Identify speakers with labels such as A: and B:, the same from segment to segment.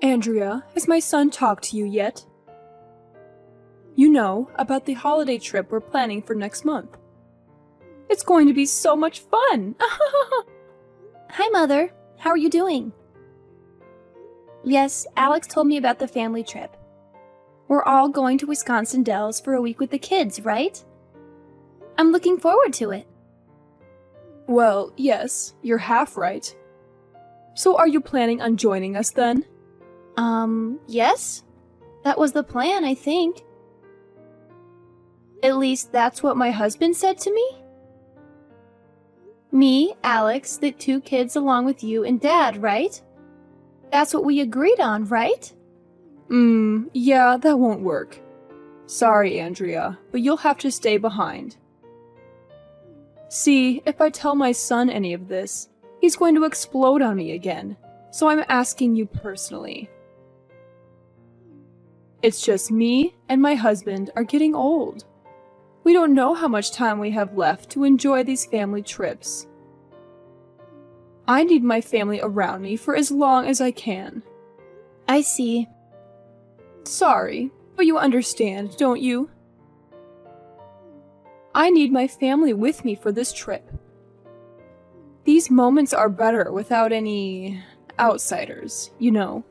A: Andrea, has my son talked to you yet? You know, about the holiday trip we're planning for next month. It's going to be so much fun!
B: Hi, Mother. How are you doing? Yes, Alex told me about the family trip. We're all going to Wisconsin Dells for a week with the kids, right? I'm looking forward to it.
A: Well, yes, you're half right. So are you planning on joining us then?
B: Yes? That was the plan, I think. At least that's what my husband said to me. Me, Alex, the 2 kids along with you and Dad, right? That's what we agreed on, right?
A: Yeah, that won't work. Sorry, Andrea, but you'll have to stay behind. See, if I tell my son any of this, he's going to explode on me again, so I'm asking you personally. It's just me and my husband are getting old. We don't know how much time we have left to enjoy these family trips. I need my family around me for as long as I can.
B: I see.
A: Sorry, but you understand, don't you? I need my family with me for this trip. These moments are better without any outsiders, you know.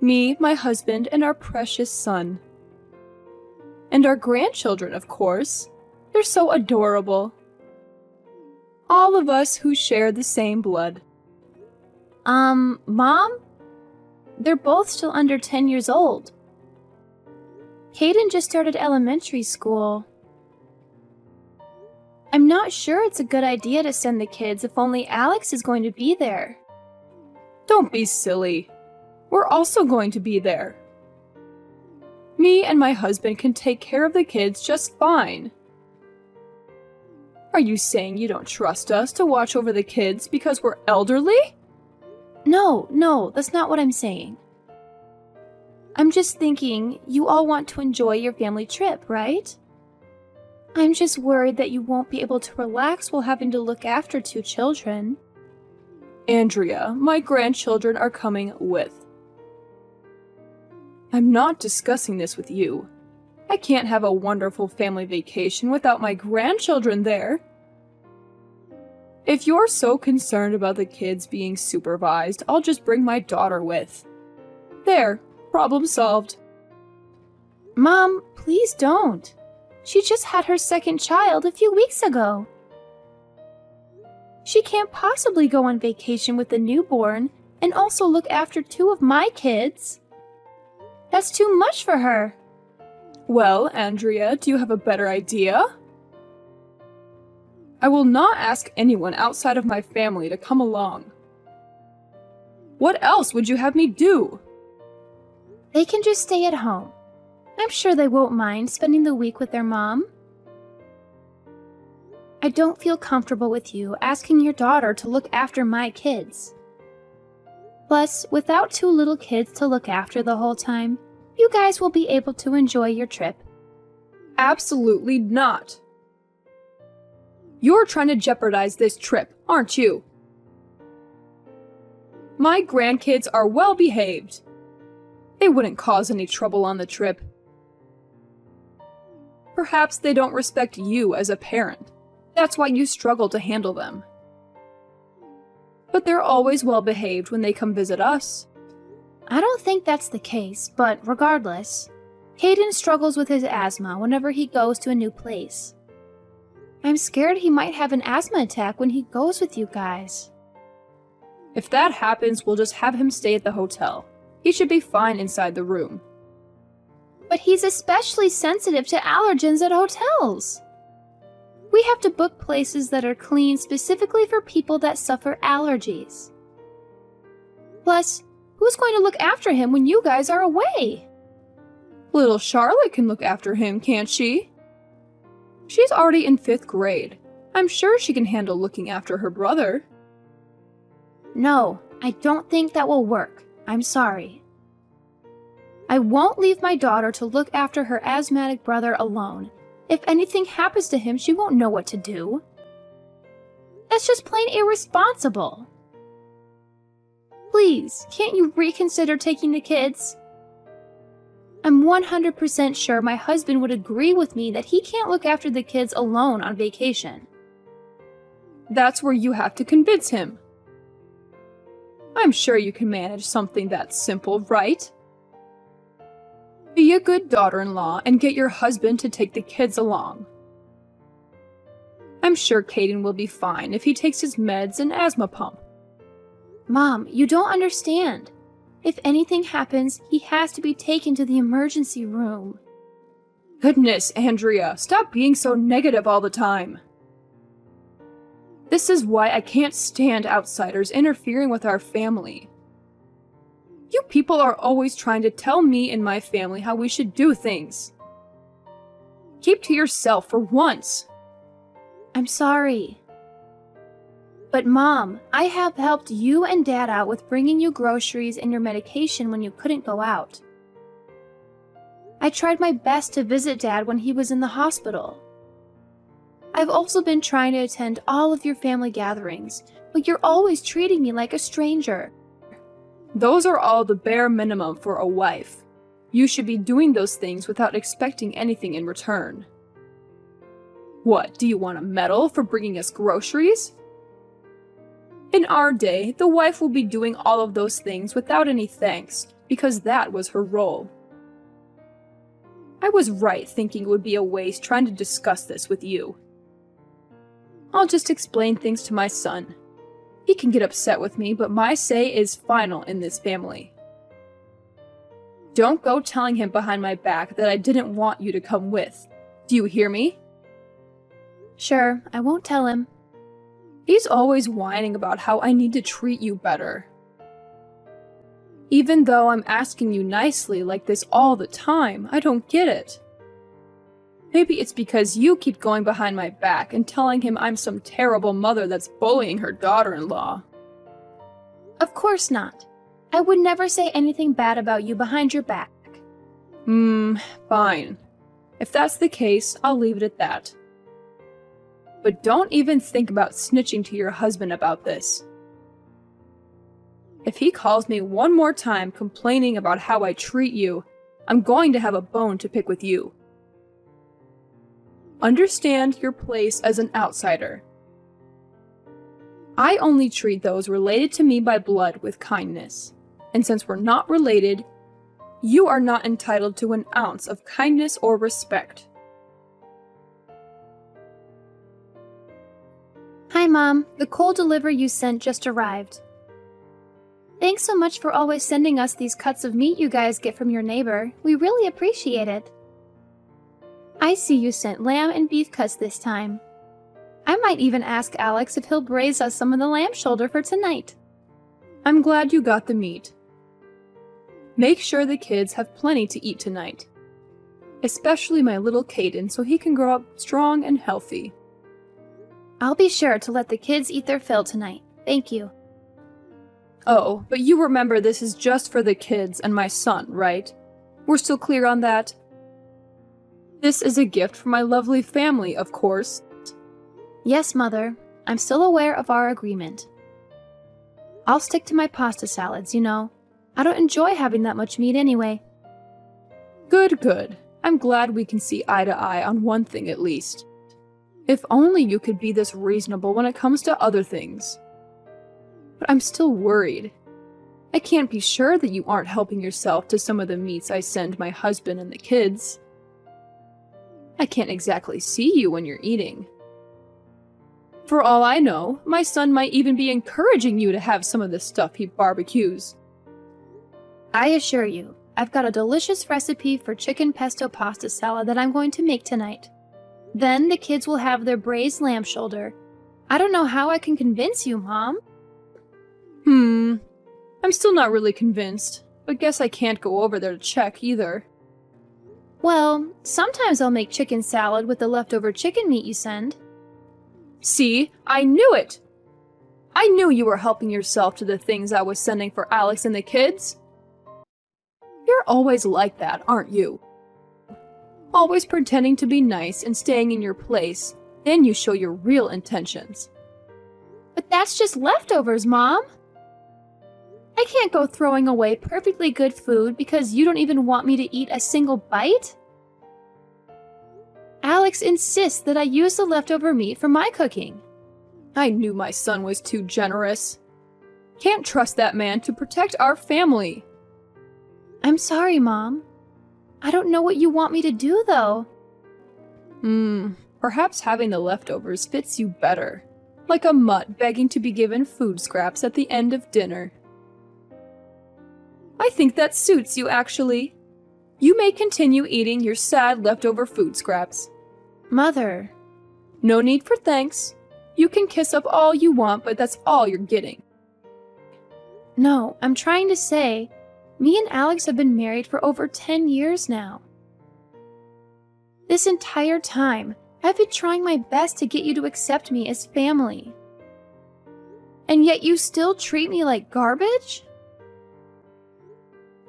A: Me, my husband, and our precious son. And our grandchildren, of course. They're so adorable. All of us who share the same blood.
B: Mom? They're both still under 10 years old. Caden just started elementary school. I'm not sure it's a good idea to send the kids if only Alex is going to be there.
A: Don't be silly. We're also going to be there. Me and my husband can take care of the kids just fine. Are you saying you don't trust us to watch over the kids because we're elderly?
B: No, that's not what I'm saying. I'm just thinking you all want to enjoy your family trip, right? I'm just worried that you won't be able to relax while having to look after 2 children.
A: Andrea, my grandchildren are coming with. I'm not discussing this with you. I can't have a wonderful family vacation without my grandchildren there. If you're so concerned about the kids being supervised, I'll just bring my daughter with. There, problem solved.
B: Mom, please don't. She just had her 2nd child a few weeks ago. She can't possibly go on vacation with the newborn and also look after 2 of my kids. That's too much for her.
A: Well, Andrea, do you have a better idea? I will not ask anyone outside of my family to come along. What else would you have me do?
B: They can just stay at home. I'm sure they won't mind spending the week with their mom. I don't feel comfortable with you asking your daughter to look after my kids. Plus, without 2 little kids to look after the whole time, you guys will be able to enjoy your trip.
A: Absolutely not. You're trying to jeopardize this trip, aren't you? My grandkids are well behaved. They wouldn't cause any trouble on the trip. Perhaps they don't respect you as a parent. That's why you struggle to handle them. But they're always well behaved when they come visit us.
B: I don't think that's the case, but regardless, Caden struggles with his asthma whenever he goes to a new place. I'm scared he might have an asthma attack when he goes with you guys.
A: If that happens, we'll just have him stay at the hotel. He should be fine inside the room.
B: But he's especially sensitive to allergens at hotels. We have to book places that are clean specifically for people that suffer allergies. Plus, who's going to look after him when you guys are away?
A: Little Charlotte can look after him, can't she? She's already in 5th grade. I'm sure she can handle looking after her brother.
B: No, I don't think that will work. I'm sorry. I won't leave my daughter to look after her asthmatic brother alone. If anything happens to him, she won't know what to do. That's just plain irresponsible. Please, can't you reconsider taking the kids? I'm 100% sure my husband would agree with me that he can't look after the kids alone on vacation.
A: That's where you have to convince him. I'm sure you can manage something that simple, right? Be a good daughter-in-law and get your husband to take the kids along. I'm sure Caden will be fine if he takes his meds and asthma pump.
B: Mom, you don't understand. If anything happens, he has to be taken to the emergency room.
A: Goodness, Andrea, stop being so negative all the time. This is why I can't stand outsiders interfering with our family. You people are always trying to tell me and my family how we should do things. Keep to yourself for once.
B: I'm sorry. But Mom, I have helped you and Dad out with bringing you groceries and your medication when you couldn't go out. I tried my best to visit Dad when he was in the hospital. I've also been trying to attend all of your family gatherings, but you're always treating me like a stranger.
A: Those are all the bare minimum for a wife. You should be doing those things without expecting anything in return. What, do you want a medal for bringing us groceries? In our day, the wife will be doing all of those things without any thanks, because that was her role. I was right thinking it would be a waste trying to discuss this with you. I'll just explain things to my son. He can get upset with me, but my say is final in this family. Don't go telling him behind my back that I didn't want you to come with. Do you hear me?
B: Sure, I won't tell him.
A: He's always whining about how I need to treat you better. Even though I'm asking you nicely like this all the time, I don't get it. Maybe it's because you keep going behind my back and telling him I'm some terrible mother that's bullying her daughter-in-law.
B: Of course not. I would never say anything bad about you behind your back.
A: Fine. If that's the case, I'll leave it at that. But don't even think about snitching to your husband about this. If he calls me one more time complaining about how I treat you, I'm going to have a bone to pick with you. Understand your place as an outsider. I only treat those related to me by blood with kindness, and since we're not related, you are not entitled to an ounce of kindness or respect.
B: Hi, Mom. The coal delivery you sent just arrived. Thanks so much for always sending us these cuts of meat you guys get from your neighbor. We really appreciate it. I see you sent lamb and beef cuts this time. I might even ask Alex if he'll braise us some of the lamb shoulder for tonight.
A: I'm glad you got the meat. Make sure the kids have plenty to eat tonight. Especially my little Caden so he can grow up strong and healthy.
B: I'll be sure to let the kids eat their fill tonight. Thank you.
A: Oh, but you remember this is just for the kids and my son, right? We're still clear on that? This is a gift for my lovely family, of course.
B: Yes, Mother. I'm still aware of our agreement. I'll stick to my pasta salads, you know. I don't enjoy having that much meat anyway.
A: Good. I'm glad we can see eye to eye on one thing at least. If only you could be this reasonable when it comes to other things. But I'm still worried. I can't be sure that you aren't helping yourself to some of the meats I send my husband and the kids. I can't exactly see you when you're eating. For all I know, my son might even be encouraging you to have some of the stuff he barbecues.
B: I assure you, I've got a delicious recipe for chicken pesto pasta salad that I'm going to make tonight. Then the kids will have their braised lamb shoulder. I don't know how I can convince you, Mom.
A: I'm still not really convinced, but guess I can't go over there to check either.
B: Well, sometimes I'll make chicken salad with the leftover chicken meat you send.
A: See? I knew it! I knew you were helping yourself to the things I was sending for Alex and the kids. You're always like that, aren't you? Always pretending to be nice and staying in your place, then you show your real intentions.
B: But that's just leftovers, Mom. I can't go throwing away perfectly good food because you don't even want me to eat a single bite. Alex insists that I use the leftover meat for my cooking.
A: I knew my son was too generous. Can't trust that man to protect our family.
B: I'm sorry, Mom. I don't know what you want me to do, though.
A: Perhaps having the leftovers fits you better. Like a mutt begging to be given food scraps at the end of dinner. I think that suits you, actually. You may continue eating your sad leftover food scraps.
B: Mother.
A: No need for thanks. You can kiss up all you want, but that's all you're getting.
B: No, I'm trying to say, me and Alex have been married for over 10 years now. This entire time, I've been trying my best to get you to accept me as family. And yet you still treat me like garbage?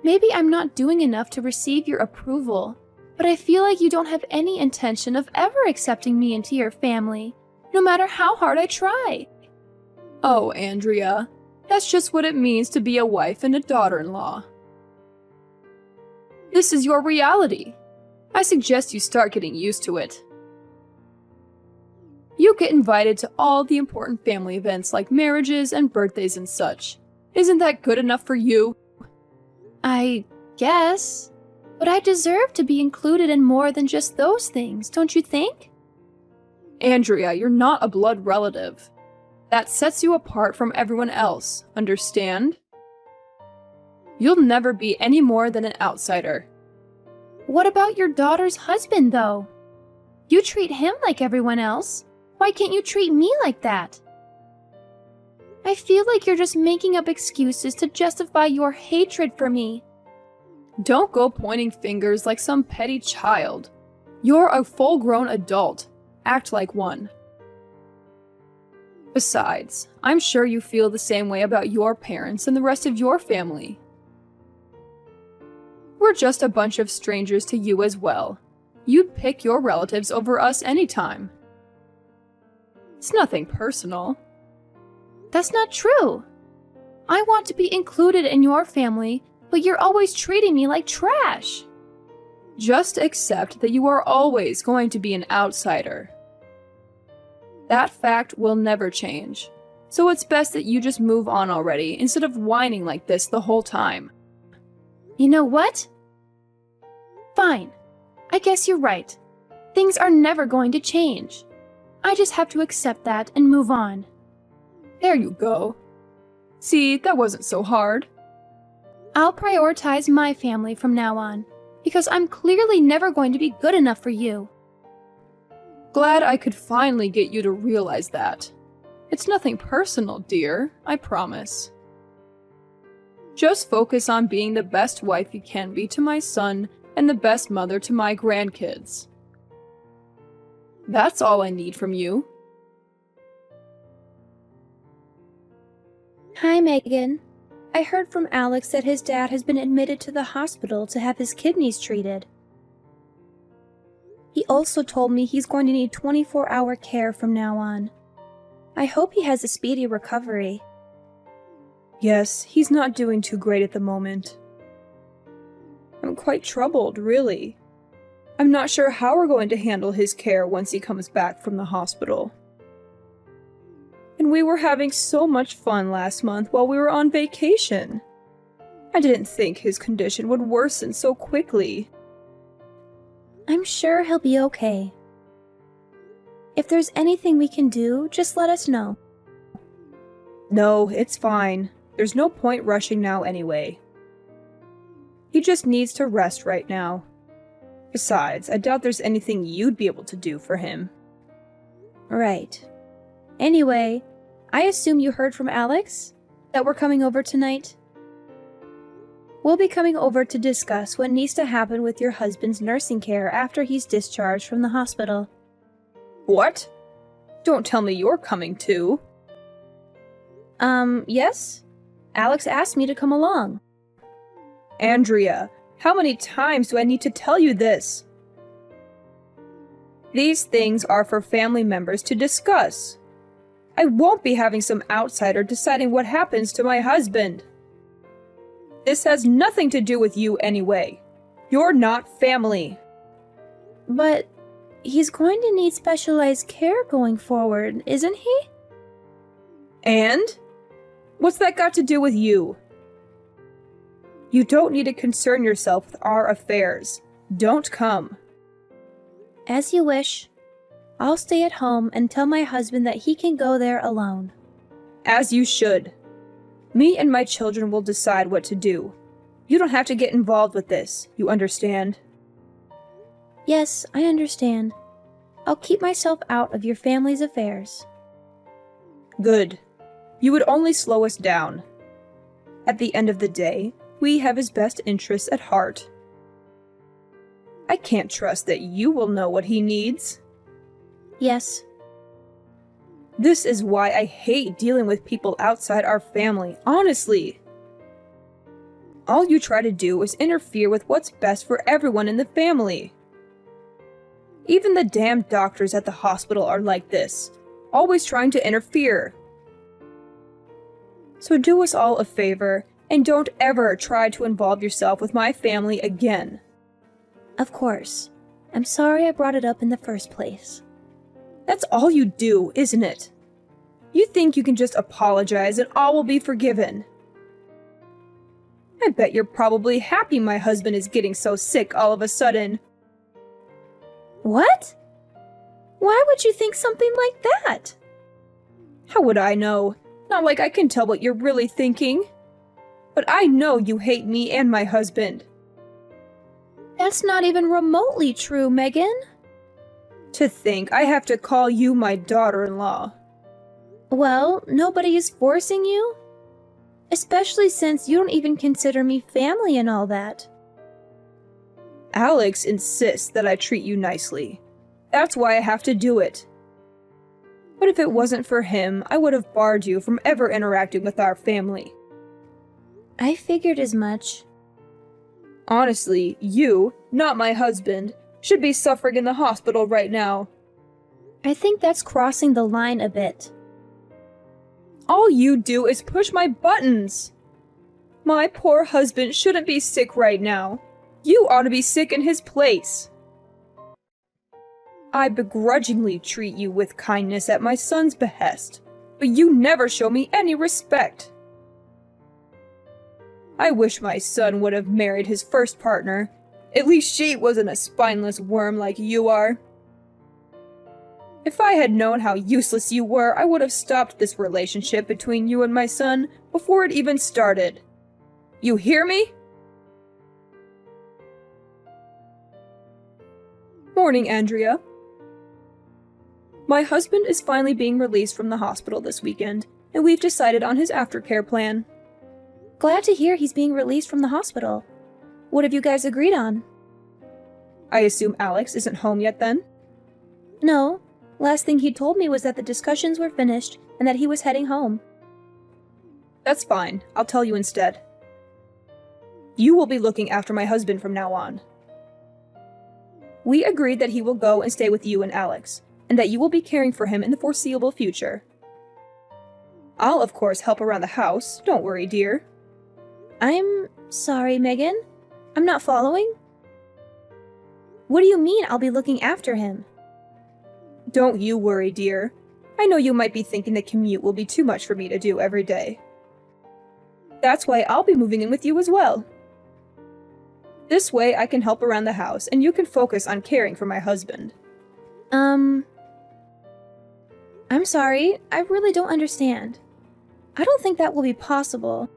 B: Maybe I'm not doing enough to receive your approval, but I feel like you don't have any intention of ever accepting me into your family, no matter how hard I try.
A: Oh, Andrea, that's just what it means to be a wife and a daughter-in-law. This is your reality. I suggest you start getting used to it. You get invited to all the important family events like marriages and birthdays and such. Isn't that good enough for you?
B: I guess. But I deserve to be included in more than just those things, don't you think?
A: Andrea, you're not a blood relative. That sets you apart from everyone else, understand? You'll never be any more than an outsider.
B: What about your daughter's husband, though? You treat him like everyone else. Why can't you treat me like that? I feel like you're just making up excuses to justify your hatred for me.
A: Don't go pointing fingers like some petty child. You're a full-grown adult. Act like one. Besides, I'm sure you feel the same way about your parents and the rest of your family. We're just a bunch of strangers to you as well. You'd pick your relatives over us anytime. It's nothing personal.
B: That's not true. I want to be included in your family, but you're always treating me like trash.
A: Just accept that you are always going to be an outsider. That fact will never change, so it's best that you just move on already instead of whining like this the whole time.
B: You know what? Fine. I guess you're right. Things are never going to change. I just have to accept that and move on.
A: There you go. See, that wasn't so hard.
B: I'll prioritize my family from now on, because I'm clearly never going to be good enough for you.
A: Glad I could finally get you to realize that. It's nothing personal, dear, I promise. Just focus on being the best wife you can be to my son and the best mother to my grandkids. That's all I need from you.
B: Hi, Megan. I heard from Alex that his dad has been admitted to the hospital to have his kidneys treated. He also told me he's going to need 24-hour care from now on. I hope he has a speedy recovery.
A: Yes, he's not doing too great at the moment. I'm quite troubled, really. I'm not sure how we're going to handle his care once he comes back from the hospital. And we were having so much fun last month while we were on vacation. I didn't think his condition would worsen so quickly.
B: I'm sure he'll be okay. If there's anything we can do, just let us know.
A: No, it's fine. There's no point rushing now anyway. He just needs to rest right now. Besides, I doubt there's anything you'd be able to do for him.
B: Right. Anyway, I assume you heard from Alex? That we're coming over tonight? We'll be coming over to discuss what needs to happen with your husband's nursing care after he's discharged from the hospital.
A: What? Don't tell me you're coming too.
B: Yes? Alex asked me to come along.
A: Andrea, how many times do I need to tell you this? These things are for family members to discuss. I won't be having some outsider deciding what happens to my husband. This has nothing to do with you anyway. You're not family.
B: But he's going to need specialized care going forward, isn't he?
A: And? What's that got to do with you? You don't need to concern yourself with our affairs. Don't come.
B: As you wish. I'll stay at home and tell my husband that he can go there alone.
A: As you should. Me and my children will decide what to do. You don't have to get involved with this, you understand?
B: Yes, I understand. I'll keep myself out of your family's affairs.
A: Good. You would only slow us down. At the end of the day, we have his best interests at heart. I can't trust that you will know what he needs.
B: Yes.
A: This is why I hate dealing with people outside our family, honestly. All you try to do is interfere with what's best for everyone in the family. Even the damn doctors at the hospital are like this, always trying to interfere. So do us all a favor, and don't ever try to involve yourself with my family again.
B: Of course. I'm sorry I brought it up in the first place.
A: That's all you do, isn't it? You think you can just apologize and all will be forgiven. I bet you're probably happy my husband is getting so sick all of a sudden.
B: What? Why would you think something like that?
A: How would I know? Not like I can tell what you're really thinking. But I know you hate me and my husband.
B: That's not even remotely true, Megan.
A: To think I have to call you my daughter-in-law.
B: Well, nobody is forcing you. Especially since you don't even consider me family and all that.
A: Alex insists that I treat you nicely. That's why I have to do it. But if it wasn't for him, I would have barred you from ever interacting with our family.
B: I figured as much.
A: Honestly, you, not my husband, should be suffering in the hospital right now.
B: I think that's crossing the line a bit.
A: All you do is push my buttons. My poor husband shouldn't be sick right now. You ought to be sick in his place. I begrudgingly treat you with kindness at my son's behest, but you never show me any respect. I wish my son would have married his first partner. At least she wasn't a spineless worm like you are. If I had known how useless you were, I would have stopped this relationship between you and my son before it even started. You hear me? Morning, Andrea. My husband is finally being released from the hospital this weekend, and we've decided on his aftercare plan.
B: Glad to hear he's being released from the hospital. What have you guys agreed on?
A: I assume Alex isn't home yet then?
B: No. Last thing he told me was that the discussions were finished and that he was heading home.
A: That's fine. I'll tell you instead. You will be looking after my husband from now on. We agreed that he will go and stay with you and Alex, and that you will be caring for him in the foreseeable future. I'll, of course, help around the house. Don't worry, dear.
B: I'm sorry, Megan. I'm not following. What do you mean I'll be looking after him?
A: Don't you worry, dear. I know you might be thinking the commute will be too much for me to do every day. That's why I'll be moving in with you as well. This way I can help around the house and you can focus on caring for my husband.
B: I'm sorry, I really don't understand. I don't think that will be possible.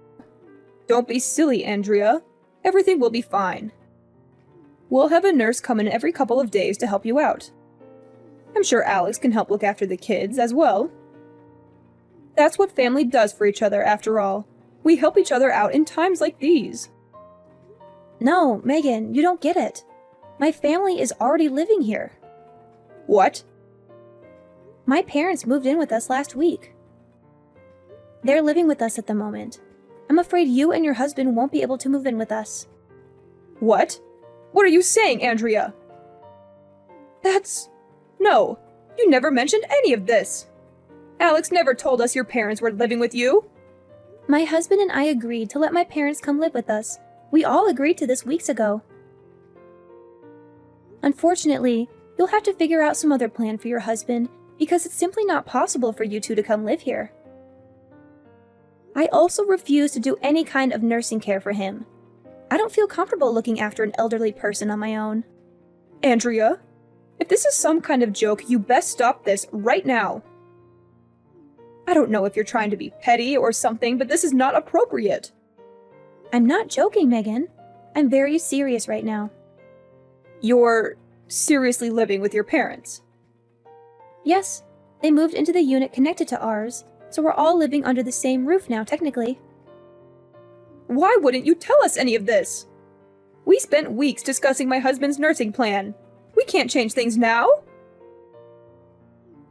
A: Don't be silly, Andrea. Everything will be fine. We'll have a nurse come in every couple of days to help you out. I'm sure Alex can help look after the kids as well. That's what family does for each other, after all. We help each other out in times like these.
B: No, Megan, you don't get it. My family is already living here.
A: What?
B: My parents moved in with us last week. They're living with us at the moment. I'm afraid you and your husband won't be able to move in with us.
A: What? What are you saying, Andrea? No, you never mentioned any of this. Alex never told us your parents were living with you.
B: My husband and I agreed to let my parents come live with us. We all agreed to this weeks ago. Unfortunately, you'll have to figure out some other plan for your husband because it's simply not possible for you two to come live here. I also refuse to do any kind of nursing care for him. I don't feel comfortable looking after an elderly person on my own.
A: Andrea, if this is some kind of joke, you best stop this right now. I don't know if you're trying to be petty or something, but this is not appropriate.
B: I'm not joking, Megan. I'm very serious right now.
A: You're seriously living with your parents?
B: Yes, they moved into the unit connected to ours, so we're all living under the same roof now, technically.
A: Why wouldn't you tell us any of this? We spent weeks discussing my husband's nursing plan. We can't change things now.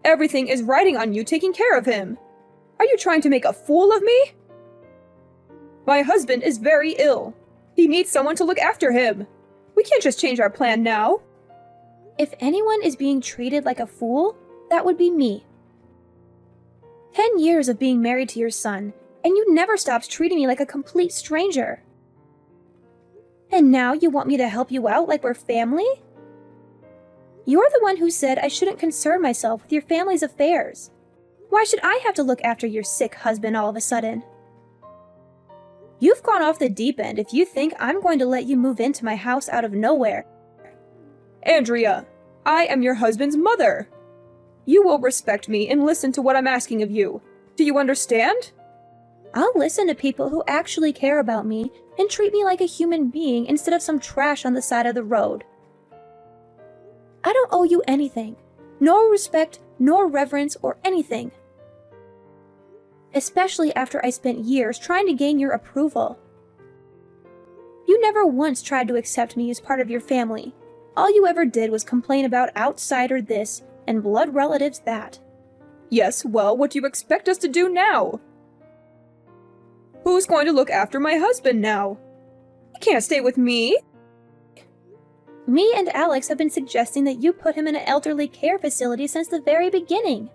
A: Everything is riding on you taking care of him. Are you trying to make a fool of me? My husband is very ill. He needs someone to look after him. We can't just change our plan now.
B: If anyone is being treated like a fool, that would be me. 10 years of being married to your son, and you never stopped treating me like a complete stranger. And now you want me to help you out like we're family? You're the one who said I shouldn't concern myself with your family's affairs. Why should I have to look after your sick husband all of a sudden? You've gone off the deep end if you think I'm going to let you move into my house out of nowhere.
A: Andrea, I am your husband's mother. You will respect me and listen to what I'm asking of you. Do you understand?
B: I'll listen to people who actually care about me and treat me like a human being instead of some trash on the side of the road. I don't owe you anything. No respect, nor reverence, or anything. Especially after I spent years trying to gain your approval. You never once tried to accept me as part of your family. All you ever did was complain about outsider this and blood relatives that.
A: Yes, well, what do you expect us to do now? Who's going to look after my husband now? He can't stay with me.
B: Me and Alex have been suggesting that you put him in an elderly care facility since the very beginning.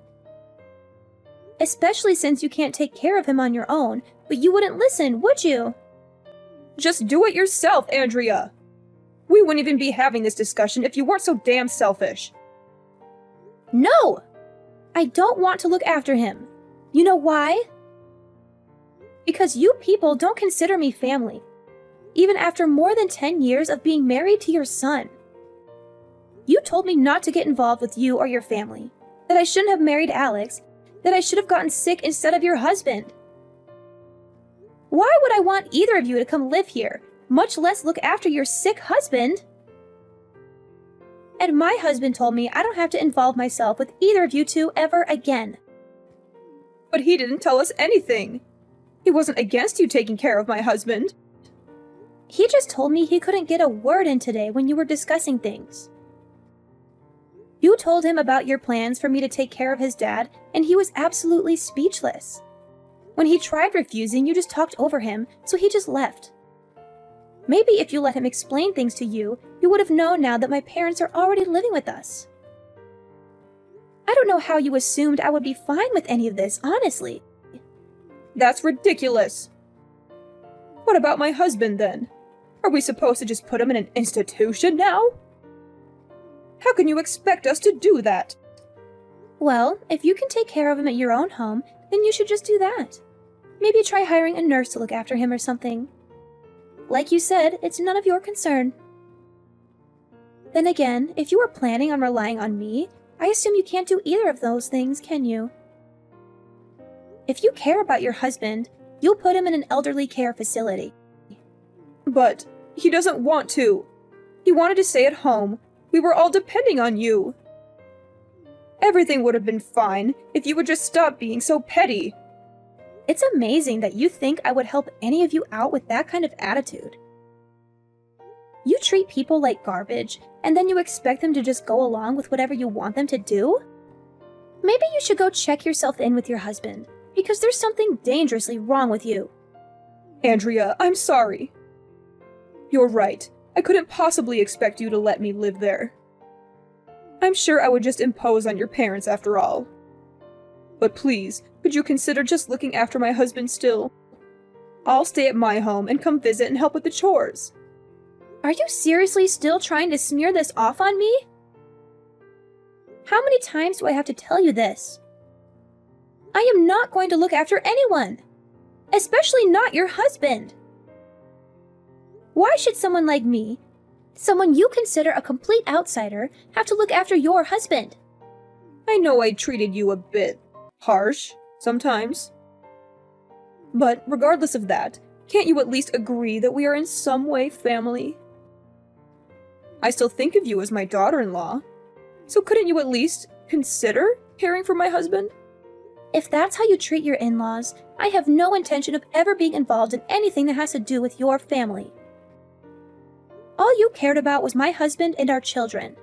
B: Especially since you can't take care of him on your own, but you wouldn't listen, would you?
A: Just do it yourself, Andrea. We wouldn't even be having this discussion if you weren't so damn selfish.
B: No! I don't want to look after him. You know why? Because you people don't consider me family, even after more than 10 years of being married to your son. You told me not to get involved with you or your family, that I shouldn't have married Alex, that I should have gotten sick instead of your husband. Why would I want either of you to come live here, much less look after your sick husband? And my husband told me I don't have to involve myself with either of you two ever again.
A: But he didn't tell us anything. He wasn't against you taking care of my husband.
B: He just told me he couldn't get a word in today when you were discussing things. You told him about your plans for me to take care of his dad, and he was absolutely speechless. When he tried refusing, you just talked over him, so he just left. Maybe if you let him explain things to you, you would have known now that my parents are already living with us. I don't know how you assumed I would be fine with any of this, honestly.
A: That's ridiculous. What about my husband, then? Are we supposed to just put him in an institution now? How can you expect us to do that?
B: Well, if you can take care of him at your own home, then you should just do that. Maybe try hiring a nurse to look after him or something. Like you said, it's none of your concern. Then again, if you are planning on relying on me, I assume you can't do either of those things, can you? If you care about your husband, you'll put him in an elderly care facility.
A: But he doesn't want to. He wanted to stay at home. We were all depending on you. Everything would have been fine if you would just stop being so petty.
B: It's amazing that you think I would help any of you out with that kind of attitude. You treat people like garbage, and then you expect them to just go along with whatever you want them to do? Maybe you should go check yourself in with your husband, because there's something dangerously wrong with you.
A: Andrea, I'm sorry. You're right. I couldn't possibly expect you to let me live there. I'm sure I would just impose on your parents after all. But please, could you consider just looking after my husband still? I'll stay at my home and come visit and help with the chores.
B: Are you seriously still trying to smear this off on me? How many times do I have to tell you this? I am not going to look after anyone, especially not your husband. Why should someone like me, someone you consider a complete outsider, have to look after your husband?
A: I know I treated you a bit harsh sometimes. But regardless of that, can't you at least agree that we are in some way family? I still think of you as my daughter-in-law, so couldn't you at least consider caring for my husband?
B: If that's how you treat your in-laws, I have no intention of ever being involved in anything that has to do with your family. All you cared about was my husband and our children.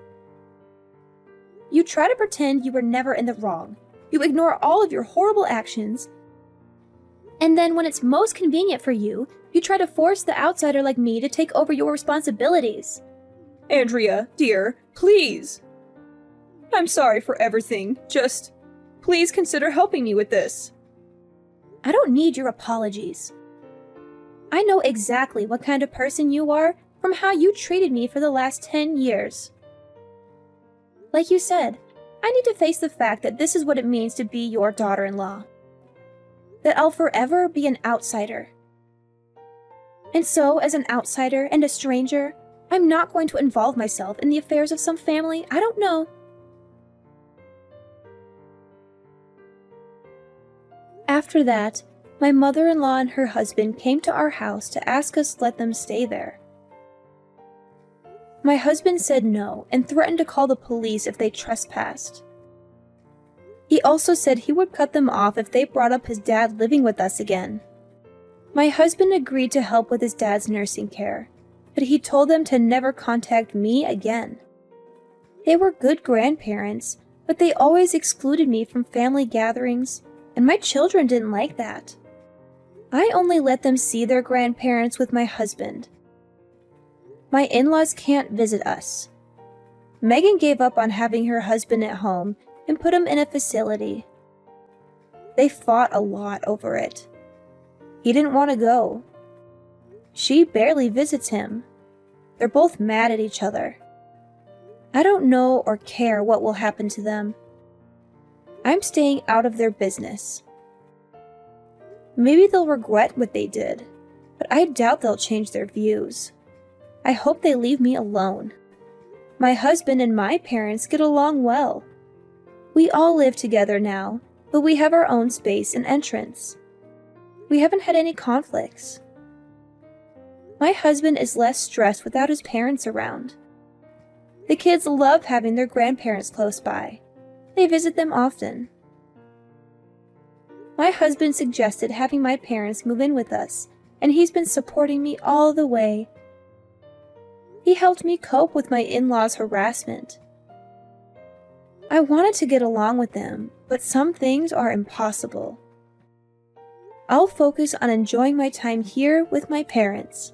B: You try to pretend you were never in the wrong. You ignore all of your horrible actions. And then when it's most convenient for you, you try to force the outsider like me to take over your responsibilities.
A: Andrea, dear, please. I'm sorry for everything. Just, please consider helping me with this.
B: I don't need your apologies. I know exactly what kind of person you are from how you treated me for the last 10 years. Like you said, I need to face the fact that this is what it means to be your daughter-in-law. That I'll forever be an outsider. And so, as an outsider and a stranger, I'm not going to involve myself in the affairs of some family I don't know. After that, my mother-in-law and her husband came to our house to ask us to let them stay there. My husband said no and threatened to call the police if they trespassed. He also said he would cut them off if they brought up his dad living with us again. My husband agreed to help with his dad's nursing care, but he told them to never contact me again. They were good grandparents, but they always excluded me from family gatherings, and my children didn't like that. I only let them see their grandparents with my husband. My in-laws can't visit us. Megan gave up on having her husband at home and put him in a facility. They fought a lot over it. He didn't want to go. She barely visits him. They're both mad at each other. I don't know or care what will happen to them. I'm staying out of their business. Maybe they'll regret what they did, but I doubt they'll change their views. I hope they leave me alone. My husband and my parents get along well. We all live together now, but we have our own space and entrance. We haven't had any conflicts. My husband is less stressed without his parents around. The kids love having their grandparents close by. They visit them often. My husband suggested having my parents move in with us, and he's been supporting me all the way. He helped me cope with my in-laws' harassment. I wanted to get along with them, but some things are impossible. I'll focus on enjoying my time here with my parents.